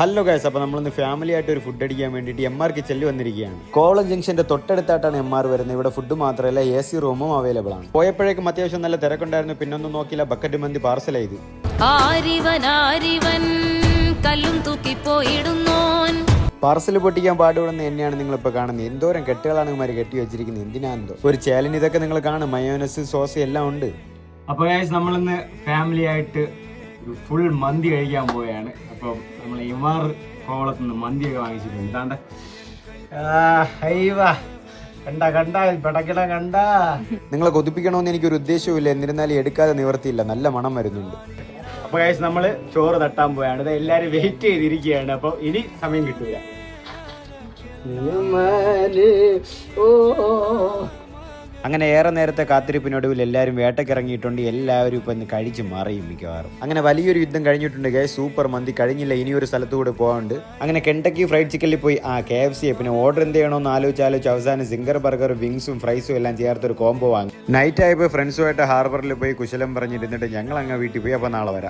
Hello guys, അപ്പോൾ നമ്മളിന്ന് family ആയിട്ട് ഒരു ഫുഡ് അടിക്കാൻ വേണ്ടിയിട്ട് MR കിച്ചണിൽ വന്നിരിക്കുകയാണ്. കോവളം ജംഗ്ഷന്റെ തൊട്ടടുത്തായിട്ടാണ് MR വരുന്നത്. ഇവിടെ ഫുഡ് മാത്രമല്ല AC റൂമും അവൈലബിൾ ആണ്. പോയപ്പോഴേക്കും അത്യാവശ്യം നല്ല തിരക്കുണ്ടായിരുന്നു. പിന്നൊന്നും നോക്കിയില്ല, ബക്കറ്റ് മന്തി പാർസൽ ചെയ്ത്. പാർസൽ പൊട്ടിക്കാൻ പാടുപെടുന്ന എന്നെയാണ് നിങ്ങളിപ്പോൾ കാണുന്നത്. എന്തോരം കെട്ടുകളാണ് ഇവന്മാർ കെട്ടി വെച്ചിരിക്കുന്നത്, എന്തിനാന്തോ. ഒരു ചേലൻ ഇതൊക്കെ നിങ്ങൾ കാണും, മയോനസ് സോസ് എല്ലാം ഉണ്ട്. അപ്പോൾ ഗൈസ്, നമ്മളിന്ന് ഫാമിലി ആയിട്ട് ഒരു ഫുൾ മന്തി കഴിക്കാൻ പോവുകയാണ്. അപ്പം നമ്മൾ MR കോവളത്ത് നിന്ന് മന്തിയൊക്കെ വാങ്ങിച്ചിട്ടുണ്ട്. ഇതാണ്ട് കണ്ട നിങ്ങളെ കൊതിപ്പിക്കണമെന്ന് എനിക്കൊരു ഉദ്ദേശവുമില്ല, എന്നിരുന്നാലും എടുക്കാതെ നിവർത്തിയില്ല. നല്ല മണം വരുന്നുണ്ട്. അപ്പോൾ ഗൈസ്, നമ്മൾ ചോറ് തട്ടാൻ പോയാണ്. ഇത് എല്ലാവരും വെയിറ്റ് ചെയ്തിരിക്കുകയാണ്. അപ്പോൾ ഇനി സമയം കിട്ടില്ല. അങ്ങനെ ഏറെ നേരത്തെ കാത്തിരിപ്പിനൊടുവിൽ എല്ലാവരും വേട്ടക്കിറങ്ങിയിട്ടുണ്ട്. എല്ലാവരും ഇപ്പം ഇന്ന് കഴിച്ച് മറിയും മിക്കവാറും. അങ്ങനെ വലിയൊരു യുദ്ധം കഴിഞ്ഞിട്ടുണ്ട്. ഗൈസ്, സൂപ്പർ മന്തി കഴിഞ്ഞില്ല, ഇനിയൊരു സ്ഥലത്ത് കൂടെ പോകാനുണ്ട്. അങ്ങനെ കെൻടക്കി ഫ്രൈഡ് ചിക്കനിൽ പോയി KFC, പിന്നെ ഓർഡർ എന്ത് ചെയ്യണമെന്ന് ആലോചിച്ച് അവസാനം സിംഗർ ബർഗർ, വിങ്സും ഫ്രൈസും എല്ലാം ചേർത്തൊരു കോംബോ വാങ്ങി. നൈറ്റ് ആയപ്പോൾ ഫ്രണ്ട്സുമായിട്ട് ഹാർബറിൽ പോയി കുശലം പറഞ്ഞിരുന്നിട്ട് ഞങ്ങൾ അങ്ങ് വീട്ടിൽ പോയി. അപ്പോൾ നാളെ വരാം.